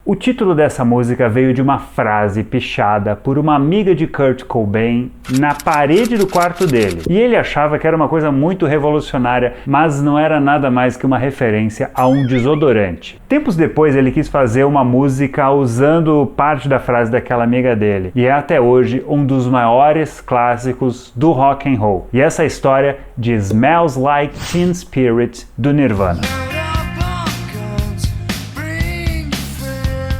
O título dessa música veio de uma frase pichada por uma amiga de Kurt Cobain na parede do quarto dele. E ele achava que era uma coisa muito revolucionária, mas não era nada mais que uma referência a um desodorante. Tempos depois ele quis fazer uma música usando parte da frase daquela amiga dele. E é até hoje um dos maiores clássicos do rock and roll. E essa é a história de Smells Like Teen Spirit do Nirvana.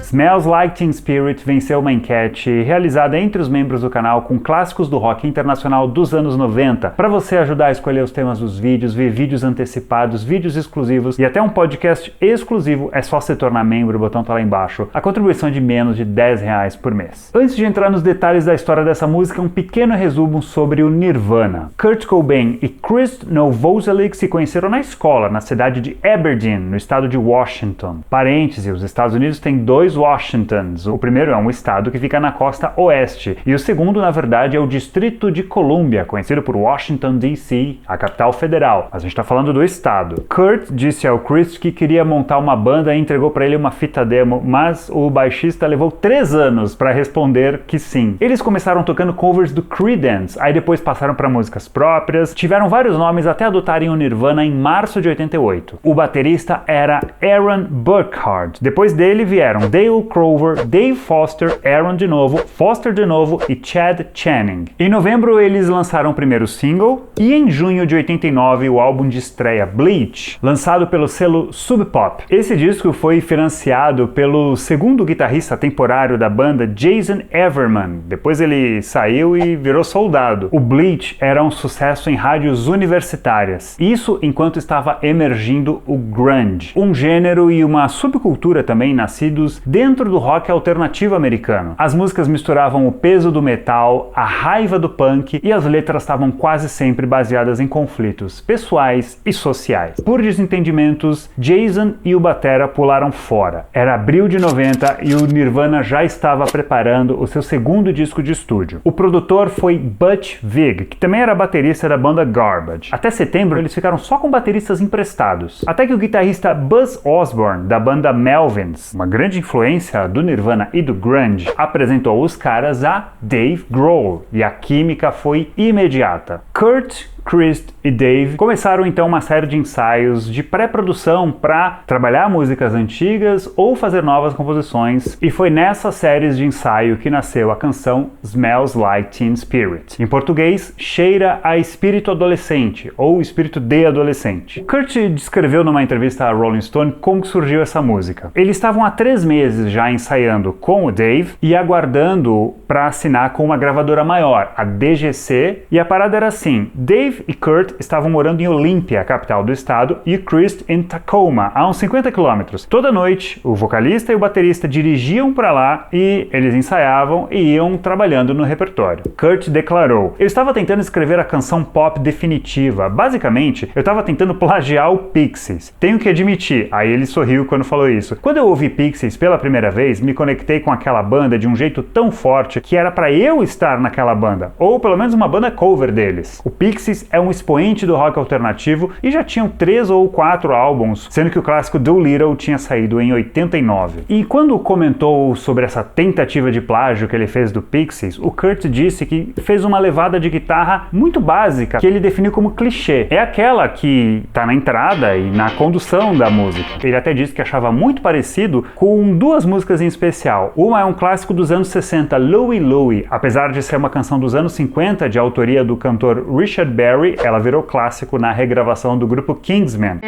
Smells Like Teen Spirit venceu uma enquete realizada entre os membros do canal com clássicos do rock internacional dos anos 90, para você ajudar a escolher os temas dos vídeos, ver vídeos antecipados, vídeos exclusivos e até um podcast exclusivo. É só se tornar membro, o botão tá lá embaixo. A contribuição é de menos de R$10 por mês. Antes de entrar nos detalhes da história dessa música, um pequeno resumo sobre o Nirvana. Kurt Cobain e Chris Novoselic se conheceram na escola, na cidade de Aberdeen, no estado de Washington. Parêntese, os Estados Unidos têm dois Washingtons. O primeiro é um estado que fica na costa oeste e o segundo, na verdade, é o Distrito de Colômbia, conhecido por Washington, D.C., a capital federal. Mas a gente está falando do estado. Kurt disse ao Chris que queria montar uma banda e entregou para ele uma fita demo, mas o baixista levou 3 anos para responder que sim. Eles começaram tocando covers do Creedence, aí depois passaram para músicas próprias, tiveram vários nomes até adotarem o Nirvana em março de 88. O baterista era Aaron Burkhardt. Depois dele vieram Dale Crover, Dave Foster, Aaron de novo, Foster de novo e Chad Channing. Em novembro eles lançaram o primeiro single e em junho de 89 o álbum de estreia Bleach, lançado pelo selo Sub Pop. Esse disco foi financiado pelo segundo guitarrista temporário da banda, Jason Everman. Depois ele saiu e virou soldado. O Bleach era um sucesso em rádios universitárias. Isso enquanto estava emergindo o grunge, um gênero e uma subcultura também nascidos dentro do rock alternativo americano. As músicas misturavam o peso do metal, a raiva do punk e as letras estavam quase sempre baseadas em conflitos pessoais e sociais. Por desentendimentos, Jason e o batera pularam fora. Era abril de 90 e o Nirvana já estava preparando o seu segundo disco de estúdio. O produtor foi Butch Vig, que também era baterista da banda Garbage. Até setembro eles ficaram só com bateristas emprestados. Até que o guitarrista Buzz Osborne, da banda Melvins, uma grande influência do Nirvana e do grunge, apresentou os caras a Dave Grohl e a química foi imediata. Kurt, Chris e Dave começaram então uma série de ensaios de pré-produção para trabalhar músicas antigas ou fazer novas composições, e foi nessas séries de ensaio que nasceu a canção Smells Like Teen Spirit. Em português, cheira a espírito adolescente ou espírito de adolescente. Kurt descreveu numa entrevista à Rolling Stone como surgiu essa música. Eles estavam há 3 meses já ensaiando com o Dave e aguardando para assinar com uma gravadora maior, a DGC, e a parada era assim: Dave e Kurt estavam morando em Olímpia, capital do estado, e Chris em Tacoma, a uns 50 quilômetros. Toda noite, o vocalista e o baterista dirigiam para lá e eles ensaiavam e iam trabalhando no repertório. Kurt declarou: eu estava tentando escrever a canção pop definitiva. Basicamente, eu estava tentando plagiar o Pixies. Tenho que admitir. Aí ele sorriu quando falou isso. Quando eu ouvi Pixies pela primeira vez, me conectei com aquela banda de um jeito tão forte que era para eu estar naquela banda, ou pelo menos uma banda cover deles. O Pixies é um expoente do rock alternativo e já tinham 3 ou 4 álbuns, sendo que o clássico Doolittle tinha saído em 89. E quando comentou sobre essa tentativa de plágio que ele fez do Pixies, o Kurt disse que fez uma levada de guitarra muito básica, que ele definiu como clichê. É aquela que tá na entrada e na condução da música. Ele até disse que achava muito parecido com 2 músicas em especial. Uma é um clássico dos anos 60, Louie Louie. Apesar de ser uma canção dos anos 50, de autoria do cantor Richard Berry, ela virou clássico na regravação do grupo Kingsmen.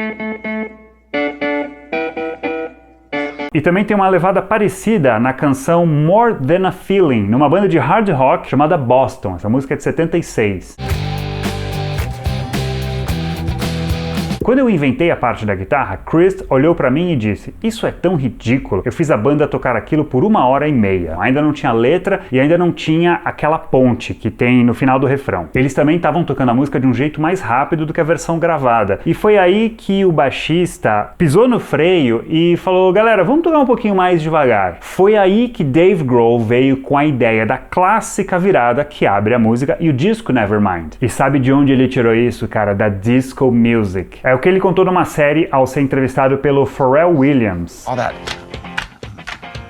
E também tem uma levada parecida na canção More Than a Feeling, numa banda de hard rock chamada Boston. Essa música é de 76. Quando eu inventei a parte da guitarra, Chris olhou pra mim e disse: isso é tão ridículo, eu fiz a banda tocar aquilo por 1h30. Ainda não tinha letra e ainda não tinha aquela ponte que tem no final do refrão. Eles também estavam tocando a música de um jeito mais rápido do que a versão gravada. E foi aí que o baixista pisou no freio e falou: galera, vamos tocar um pouquinho mais devagar. Foi aí que Dave Grohl veio com a ideia da clássica virada que abre a música e o disco Nevermind. E sabe de onde ele tirou isso, cara? Da disco music. É o que ele contou numa série ao ser entrevistado pelo Pharrell Williams. All that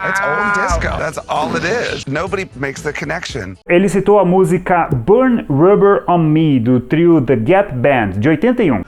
It's old disco. That's all it is. Nobody makes the connection. Ele citou a música Burn Rubber on Me, do trio The Gap Band, de 81.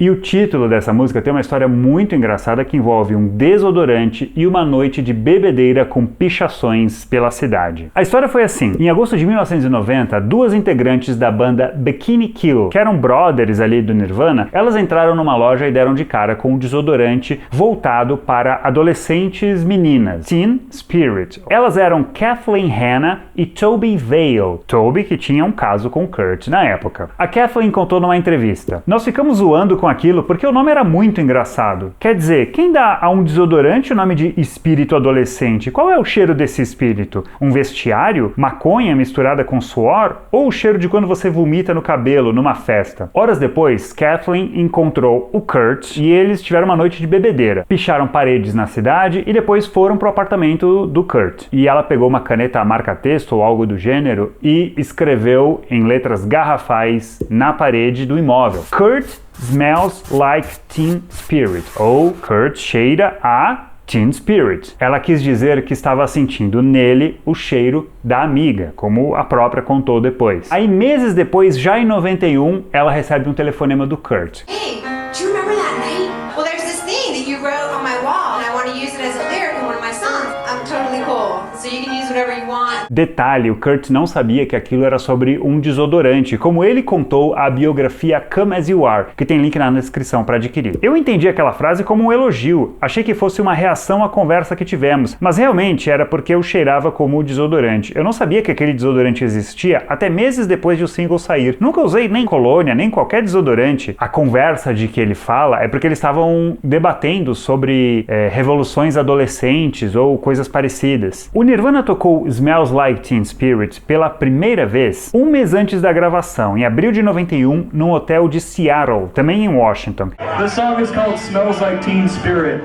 E o título dessa música tem uma história muito engraçada que envolve um desodorante e uma noite de bebedeira com pichações pela cidade. A história foi assim: em agosto de 1990, duas integrantes da banda Bikini Kill, que eram brothers ali do Nirvana, elas entraram numa loja e deram de cara com um desodorante voltado para adolescentes meninas, Teen Spirit. Elas eram Kathleen Hanna e Toby Vale. Toby, que tinha um caso com Kurt na época. A Kathleen contou numa entrevista: "Nós ficamos zoando com aquilo porque o nome era muito engraçado. Quer dizer, quem dá a um desodorante o nome de espírito adolescente? Qual é o cheiro desse espírito? Um vestiário? Maconha misturada com suor? Ou o cheiro de quando você vomita no cabelo numa festa?" Horas depois, Kathleen encontrou o Kurt e eles tiveram uma noite de bebedeira. Picharam paredes na cidade e depois foram pro apartamento do Kurt. E ela pegou uma caneta marca-texto ou algo do gênero e escreveu em letras garrafais na parede do imóvel: "Kurt smells like Teen Spirit", ou Kurt cheira a Teen Spirit. Ela quis dizer que estava sentindo nele o cheiro da amiga, como a própria contou depois. Aí, meses depois, já em 91, ela recebe um telefonema do Kurt. "Hey, do you remember that night? Well, there's this thing that you wrote on my wall and I want to use it as a lyric in one of my songs. I'm totally cool, so you can use whatever you want." Detalhe, o Kurt não sabia que aquilo era sobre um desodorante, como ele contou a biografia Come As You Are, que tem link na descrição para adquirir. Eu entendi aquela frase como um elogio, achei que fosse uma reação à conversa que tivemos, mas realmente era porque eu cheirava como desodorante. Eu não sabia que aquele desodorante existia até meses depois de o single sair. Nunca usei nem colônia, nem qualquer desodorante. A conversa de que ele fala é porque eles estavam debatendo sobre revoluções adolescentes ou coisas parecidas. O Nirvana tocou Smells Like Teen Spirit pela primeira vez um mês antes da gravação, em abril de 91, num hotel de Seattle, também em Washington. The song is called Smells Like Teen Spirit.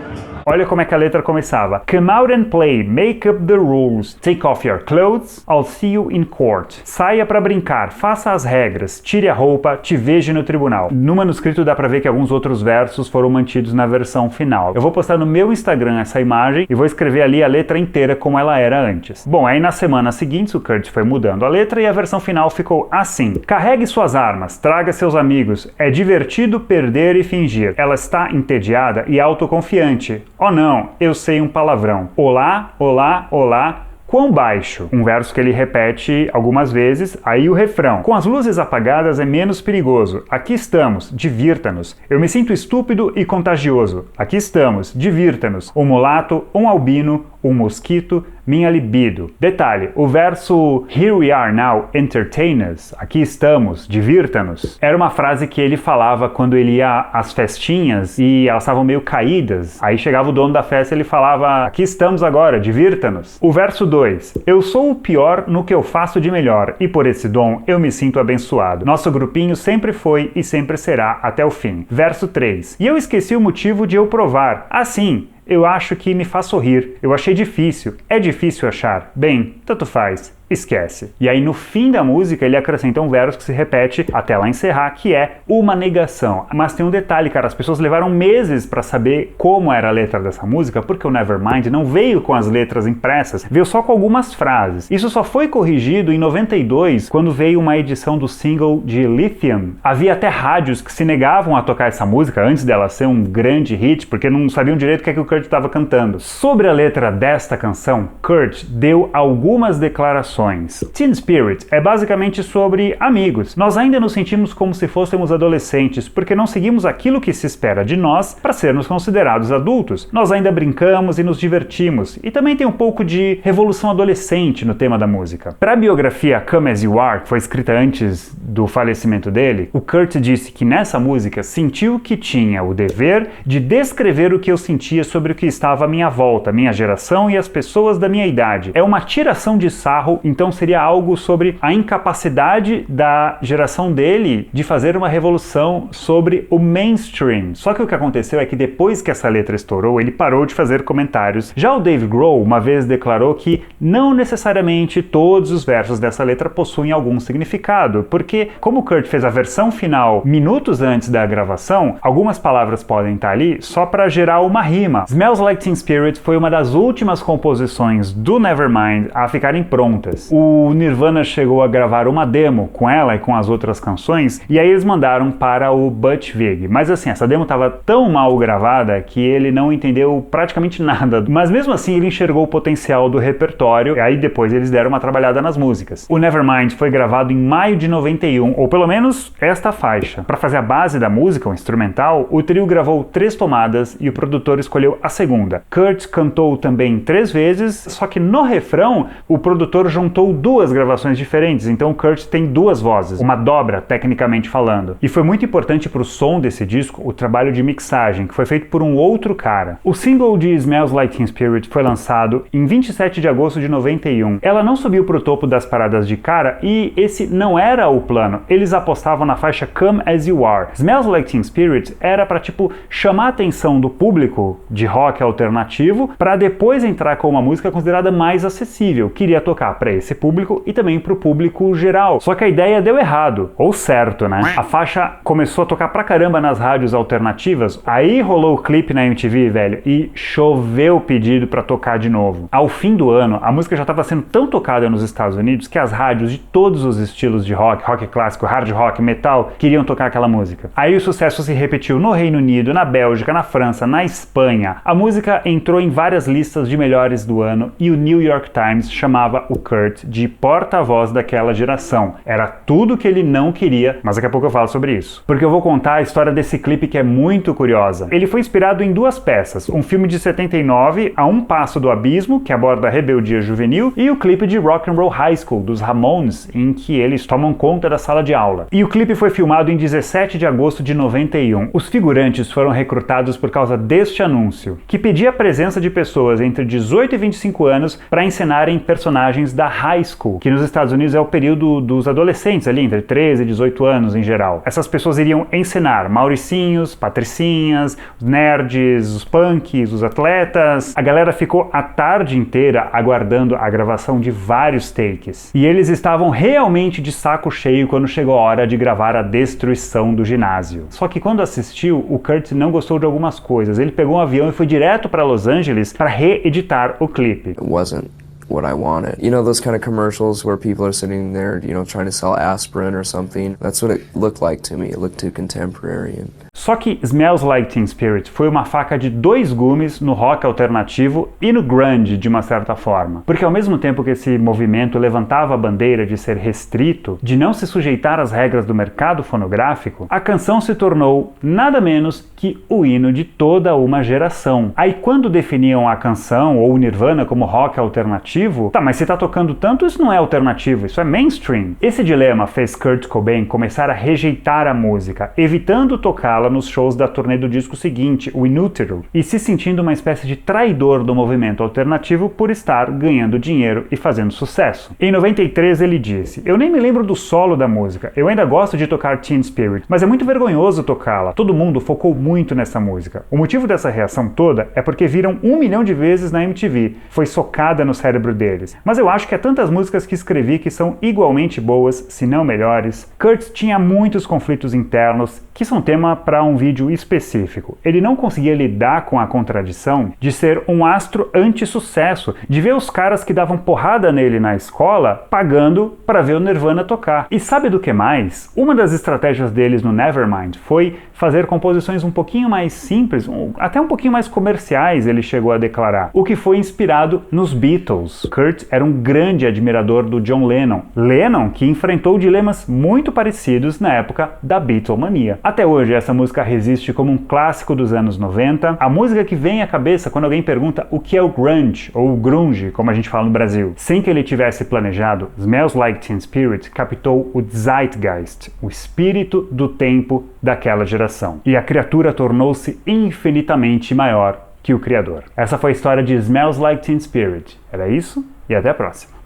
Olha como é que a letra começava. "Come out and play, make up the rules, take off your clothes, I'll see you in court." Saia pra brincar, faça as regras, tire a roupa, te vejo no tribunal. No manuscrito dá pra ver que alguns outros versos foram mantidos na versão final. Eu vou postar no meu Instagram essa imagem e vou escrever ali a letra inteira como ela era antes. Bom, aí nas semanas seguintes o Kurt foi mudando a letra e a versão final ficou assim: "Carregue suas armas, traga seus amigos, é divertido perder e fingir. Ela está entediada e autoconfiante. Oh não, eu sei um palavrão. Olá, olá, olá. Quão baixo?" Um verso que ele repete algumas vezes, aí o refrão: "Com as luzes apagadas é menos perigoso. Aqui estamos, divirta-nos. Eu me sinto estúpido e contagioso. Aqui estamos, divirta-nos. Um mulato, um albino, um mosquito, minha libido." Detalhe, o verso "Here we are now, entertain us", aqui estamos, divirta-nos, era uma frase que ele falava quando ele ia às festinhas e elas estavam meio caídas. Aí chegava o dono da festa e ele falava: "Aqui estamos agora, divirta-nos." O verso 2: "Eu sou o pior no que eu faço de melhor e por esse dom eu me sinto abençoado. Nosso grupinho sempre foi e sempre será até o fim." Verso 3: "E eu esqueci o motivo de eu provar. Assim, eu acho que me faz sorrir. Eu achei difícil. É difícil achar. Bem, tanto faz. Esquece." E aí no fim da música ele acrescenta um verso que se repete até ela encerrar, que é uma negação. Mas tem um detalhe, cara, as pessoas levaram meses para saber como era a letra dessa música, porque o Nevermind não veio com as letras impressas, veio só com algumas frases. Isso só foi corrigido em 92, quando veio uma edição do single de Lithium. Havia até rádios que se negavam a tocar essa música antes dela ser um grande hit, porque não sabiam direito o que é que o Kurt estava cantando. Sobre a letra desta canção, Kurt deu algumas declarações. Teen Spirit é basicamente sobre amigos. Nós ainda nos sentimos como se fôssemos adolescentes, porque não seguimos aquilo que se espera de nós para sermos considerados adultos. Nós ainda brincamos e nos divertimos. E também tem um pouco de revolução adolescente no tema da música. Para a biografia Come As You Are, que foi escrita antes do falecimento dele, o Kurt disse que nessa música sentiu que tinha o dever de descrever o que eu sentia sobre o que estava à minha volta, minha geração e as pessoas da minha idade. É uma tiração de sarro então seria algo sobre a incapacidade da geração dele de fazer uma revolução sobre o mainstream. Só que o que aconteceu é que depois que essa letra estourou, ele parou de fazer comentários. Já o Dave Grohl uma vez declarou que não necessariamente todos os versos dessa letra possuem algum significado, porque como o Kurt fez a versão final minutos antes da gravação, algumas palavras podem estar ali só para gerar uma rima. Smells Like Teen Spirit foi uma das últimas composições do Nevermind a ficarem prontas. O Nirvana chegou a gravar uma demo com ela e com as outras canções, e aí eles mandaram para o Butch Vig. Mas assim, essa demo estava tão mal gravada que ele não entendeu praticamente nada. Mas mesmo assim ele enxergou o potencial do repertório, e aí depois eles deram uma trabalhada nas músicas. O Nevermind foi gravado em maio de 91, ou pelo menos esta faixa. Para fazer a base da música, o instrumental, o trio gravou 3 tomadas e o produtor escolheu a segunda. Kurt cantou também 3 vezes, só que no refrão o produtor juntou 2 gravações diferentes, então o Kurt tem 2 vozes, uma dobra tecnicamente falando. E foi muito importante para o som desse disco o trabalho de mixagem, que foi feito por um outro cara. O single de Smells Like Teen Spirit foi lançado em 27 de agosto de 91. Ela não subiu para o topo das paradas de cara e esse não era o plano. Eles apostavam na faixa Come As You Are. Smells Like Teen Spirit era para tipo chamar a atenção do público de rock alternativo para depois entrar com uma música considerada mais acessível. Queria tocar para esse público e também para o público geral. Só que a ideia deu errado, ou certo, né? A faixa começou a tocar pra caramba nas rádios alternativas, aí rolou o clipe na MTV, velho, e choveu pedido para tocar de novo. Ao fim do ano, a música já estava sendo tão tocada nos Estados Unidos que as rádios de todos os estilos de rock, rock clássico, hard rock, metal, queriam tocar aquela música. Aí o sucesso se repetiu no Reino Unido, na Bélgica, na França, na Espanha. A música entrou em várias listas de melhores do ano e o New York Times chamava o Kurt de porta-voz daquela geração. Era tudo que ele não queria, mas daqui a pouco eu falo sobre isso. Porque eu vou contar a história desse clipe que é muito curiosa. Ele foi inspirado em 2 peças, um filme de 79, A Um Passo do Abismo, que aborda a rebeldia juvenil, e o clipe de Rock and Roll High School, dos Ramones, em que eles tomam conta da sala de aula. E o clipe foi filmado em 17 de agosto de 91. Os figurantes foram recrutados por causa deste anúncio, que pedia a presença de pessoas entre 18 e 25 anos para encenarem personagens da high school, que nos Estados Unidos é o período dos adolescentes ali, entre 13 e 18 anos em geral. Essas pessoas iriam encenar Mauricinhos, Patricinhas, os nerds, os punks, os atletas. A galera ficou a tarde inteira aguardando a gravação de vários takes. E eles estavam realmente de saco cheio quando chegou a hora de gravar a destruição do ginásio. Só que quando assistiu, o Kurt não gostou de algumas coisas. Ele pegou um avião e foi direto para Los Angeles para reeditar o clipe. It wasn't what I wanted. You know those kind of commercials where people are sitting there, you know, trying to sell aspirin or something? That's what it looked like to me. It looked too contemporary. Só que Smells Like Teen Spirit foi uma faca de 2 gumes no rock alternativo e no grunge, de uma certa forma. Porque ao mesmo tempo que esse movimento levantava a bandeira de ser restrito, de não se sujeitar às regras do mercado fonográfico, a canção se tornou nada menos que o hino de toda uma geração. Aí quando definiam a canção ou o Nirvana como rock alternativo, tá, mas se tá tocando tanto, isso não é alternativo, isso é mainstream. Esse dilema fez Kurt Cobain começar a rejeitar a música, evitando tocá-la nos shows da turnê do disco seguinte, o In Utero, e se sentindo uma espécie de traidor do movimento alternativo por estar ganhando dinheiro e fazendo sucesso. Em 93 ele disse: "Eu nem me lembro do solo da música, eu ainda gosto de tocar Teen Spirit, mas é muito vergonhoso tocá-la, todo mundo focou muito nessa música. O motivo dessa reação toda é porque viram 1 milhão de vezes na MTV, foi socada no cérebro deles. Mas eu acho que há tantas músicas que escrevi que são igualmente boas, se não melhores." Kurt tinha muitos conflitos internos, que são tema para um vídeo específico. Ele não conseguia lidar com a contradição de ser um astro anti-sucesso, de ver os caras que davam porrada nele na escola pagando para ver o Nirvana tocar. E sabe do que mais? Uma das estratégias deles no Nevermind foi fazer composições um pouquinho mais simples, até um pouquinho mais comerciais, ele chegou a declarar, o que foi inspirado nos Beatles. Kurt era um grande admirador do John Lennon. Lennon que enfrentou dilemas muito parecidos na época da Beatlemania. Até hoje essa música resiste como um clássico dos anos 90, a música que vem à cabeça quando alguém pergunta o que é o grunge, ou o grunge, como a gente fala no Brasil. Sem que ele tivesse planejado, Smells Like Teen Spirit captou o zeitgeist, o espírito do tempo daquela geração. E a criatura tornou-se infinitamente maior que o criador. Essa foi a história de Smells Like Teen Spirit. Era isso e até a próxima.